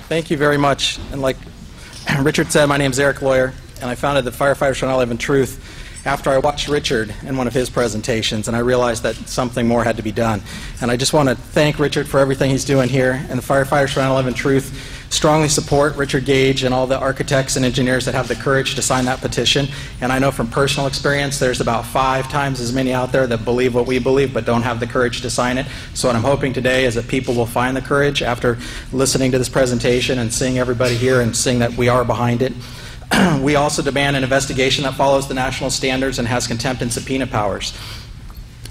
Thank you very much. And like Richard said, my name is Erik, lawyer, and I founded the Firefighters for 9/11 Truth after I watched Richard in one of his presentations, and I realized that something more had to be done. And I just want to thank Richard for everything he's doing here, and the Firefighters for 9/11 Truth strongly support Richard Gage and all the architects and engineers that have the courage to sign that petition. And I know from personal experience there's about 5 times as many out there that believe what we believe but don't have the courage to sign it. So what I'm hoping today is that people will find the courage after listening to this presentation and seeing everybody here and seeing that we are behind it. We also demand an investigation that follows the national standards and has contempt and subpoena powers.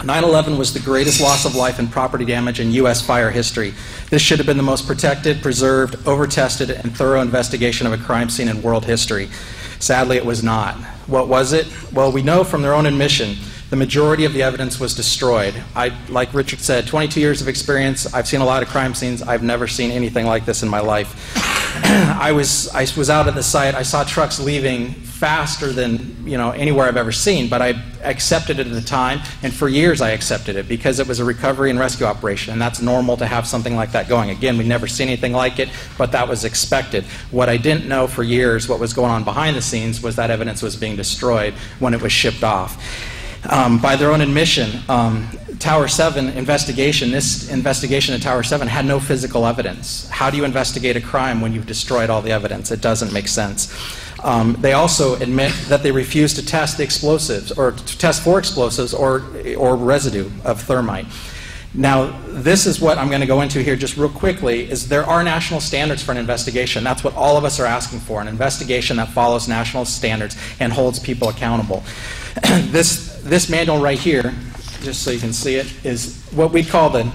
9/11 was the greatest loss of life and property damage in U.S. fire history. This should have been the most protected, preserved, over-tested, and thorough investigation of a crime scene in world history. Sadly, it was not. What was it? Well, we know from their own admission the majority of the evidence was destroyed. Like Richard said, 22 years of experience. I've seen a lot of crime scenes. I've never seen anything like this in my life. I was out at the site. I saw trucks leaving faster than anywhere I've ever seen, but I accepted it at the time, and for years I accepted it because it was a recovery and rescue operation, and that's normal to have something like that going. Again, we'd never seen anything like it, but that was expected. What I didn't know for years, what was going on behind the scenes, was that evidence was being destroyed when it was shipped off. By their own admission, Tower 7 investigation, this investigation at Tower 7 had no physical evidence. How do you investigate a crime when you've destroyed all the evidence? It doesn't make sense. They also admit that they refused to test the explosives, or to test for explosives or residue of thermite. Now, this is what I'm going to go into here just real quickly, is there are national standards for an investigation. That's what all of us are asking for, an investigation that follows national standards and holds people accountable. This manual right here, just so you can see it, is what we call the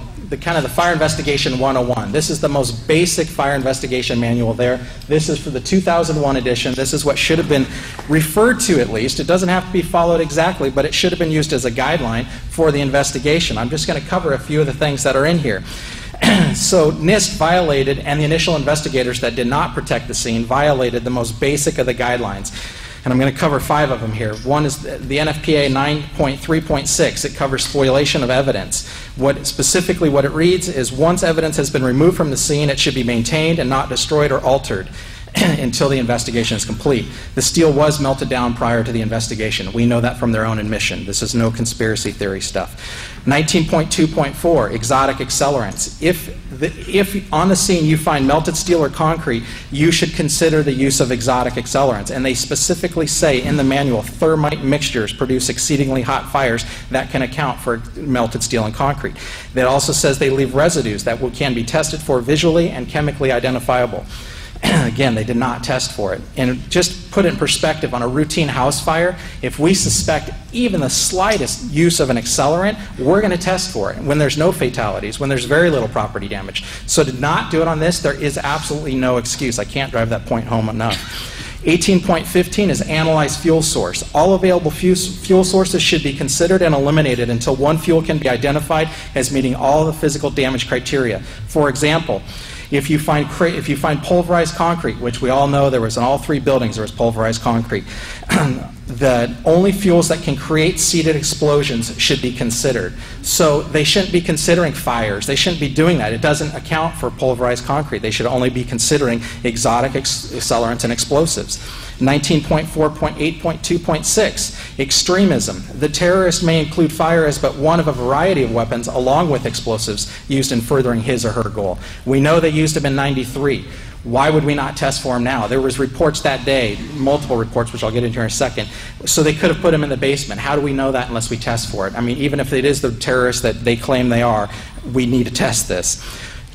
Fire Investigation 101. This is the most basic fire investigation manual there. This is for the 2001 edition. This is what should have been referred to, at least. It doesn't have to be followed exactly, but it should have been used as a guideline for the investigation. I'm just going to cover a few of the things that are in here. So NIST violated, and the initial investigators that did not protect the scene violated the most basic of the guidelines. And I'm going to cover 5 of them here. One is the NFPA 9.3.6. It covers spoliation of evidence. Specifically what it reads is, once evidence has been removed from the scene, it should be maintained and not destroyed or altered until the investigation is complete. The steel was melted down prior to the investigation. We know that from their own admission. This is no conspiracy theory stuff. 19.2.4, exotic accelerants. If on the scene you find melted steel or concrete, you should consider the use of exotic accelerants. And they specifically say in the manual, thermite mixtures produce exceedingly hot fires that can account for melted steel and concrete. It also says they leave residues that can be tested for visually and chemically identifiable. Again, they did not test for it. And just put it in perspective, on a routine house fire, if we suspect even the slightest use of an accelerant, we're going to test for it when there's no fatalities, when there's very little property damage. So to not do it on this, there is absolutely no excuse. I can't drive that point home enough. 18.15 is analyze fuel source. All available fuel sources should be considered and eliminated until one fuel can be identified as meeting all the physical damage criteria. For example, if you find pulverized concrete, which we all know there was in all 3 buildings, there was pulverized concrete, the only fuels that can create seeded explosions should be considered. So they shouldn't be considering fires. They shouldn't be doing that. It doesn't account for pulverized concrete. They should only be considering exotic accelerants and explosives. 19.4.8.2.6, extremism. The terrorist may include fire as but one of a variety of weapons along with explosives used in furthering his or her goal. We know they used them in '93. Why would we not test for them now? There was reports that day, multiple reports, which I'll get into here in a second. So they could have put them in the basement. How do we know that unless we test for it? I mean, even if it is the terrorists that they claim they are, we need to test this.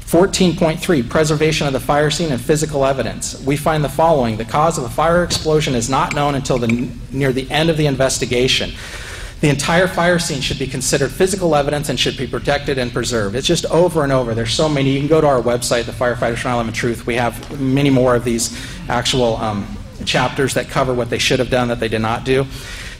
14.3, preservation of the fire scene and physical evidence. We find the following. The cause of a fire explosion is not known until near the end of the investigation. The entire fire scene should be considered physical evidence and should be protected and preserved. It's just over and over. There's so many. You can go to our website, the Firefighters for 9/11 Truth. We have many more of these actual chapters that cover what they should have done that they did not do.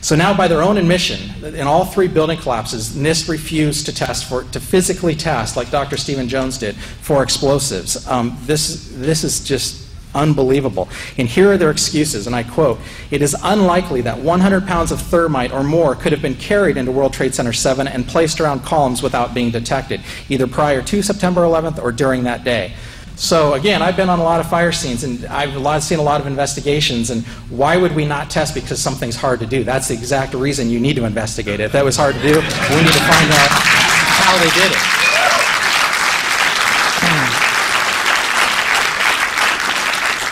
So now, by their own admission, in all 3 building collapses, NIST refused to physically test, like Dr. Stephen Jones did, for explosives. This is just unbelievable. And here are their excuses, and I quote, "It is unlikely that 100 pounds of thermite or more could have been carried into World Trade Center 7 and placed around columns without being detected, either prior to September 11th or during that day." So again, I've been on a lot of fire scenes, and I've seen a lot of investigations, and why would we not test because something's hard to do? That's the exact reason you need to investigate it. If that was hard to do, we need to find out how they did it.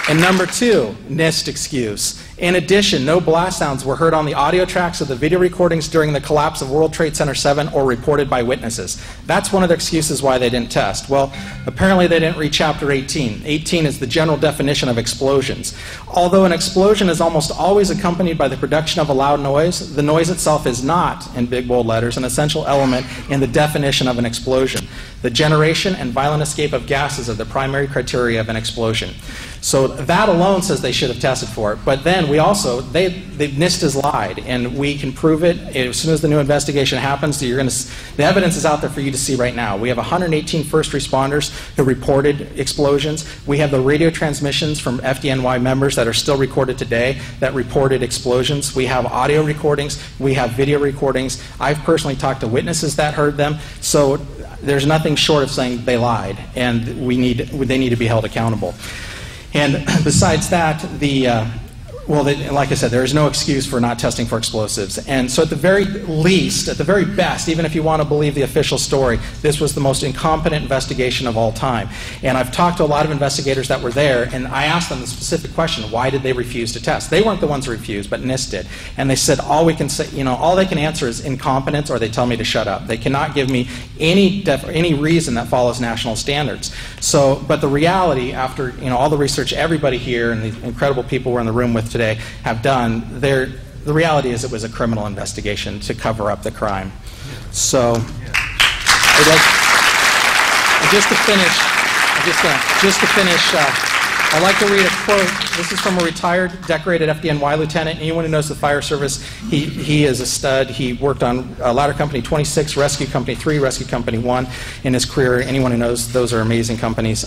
And number two, NIST excuse. In addition, no blast sounds were heard on the audio tracks of the video recordings during the collapse of World Trade Center 7 or reported by witnesses. That's one of the excuses why they didn't test. Well, apparently they didn't read Chapter 18. 18 is the general definition of explosions. Although an explosion is almost always accompanied by the production of a loud noise, the noise itself is not, in big bold letters, an essential element in the definition of an explosion. The generation and violent escape of gases are the primary criteria of an explosion. So that alone says they should have tested for it. But then we also, NIST has lied, and we can prove it as soon as the new investigation happens. So the evidence is out there for you to see right now. We have 118 first responders who reported explosions. We have the radio transmissions from FDNY members that are still recorded today that reported explosions. We have audio recordings. We have video recordings. I've personally talked to witnesses that heard them. So there's nothing short of saying they lied, and they need to be held accountable. And besides that, like I said, there is no excuse for not testing for explosives. And so at the very least, at the very best, even if you want to believe the official story, this was the most incompetent investigation of all time. And I've talked to a lot of investigators that were there, and I asked them the specific question, why did they refuse to test? They weren't the ones who refused, but NIST did. And they said, all we can say, all they can answer is incompetence, or they tell me to shut up. They cannot give me any reason that follows national standards. So, but the reality, after all the research everybody here and the incredible people we're in the room with today have done, the reality is it was a criminal investigation to cover up the crime. So, just to finish, I'd like to read a quote. This is from a retired, decorated FDNY lieutenant. Anyone who knows the fire service, he is a stud. He worked on Ladder Company 26, Rescue Company 3, Rescue Company 1 in his career. Anyone who knows, those are amazing companies.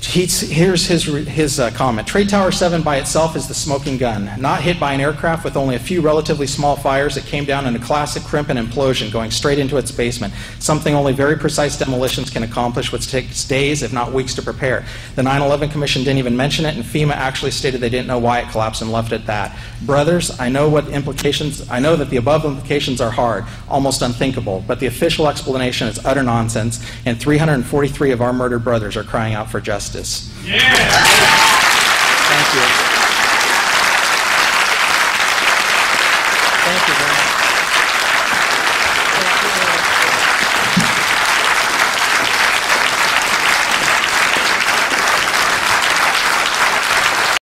Here's his comment. Trade Tower 7 by itself is the smoking gun. Not hit by an aircraft with only a few relatively small fires, it came down in a classic crimp and implosion, going straight into its basement. Something only very precise demolitions can accomplish, which takes days, if not weeks, to prepare. The 9/11 Commission didn't even mention it, and FEMA actually stated they didn't know why it collapsed and left it at that. Brothers, I know that the above implications are hard, almost unthinkable, but the official explanation is utter nonsense, and 343 of our murdered brothers are crying out for justice. Yeah. Thank you. Thank you very much.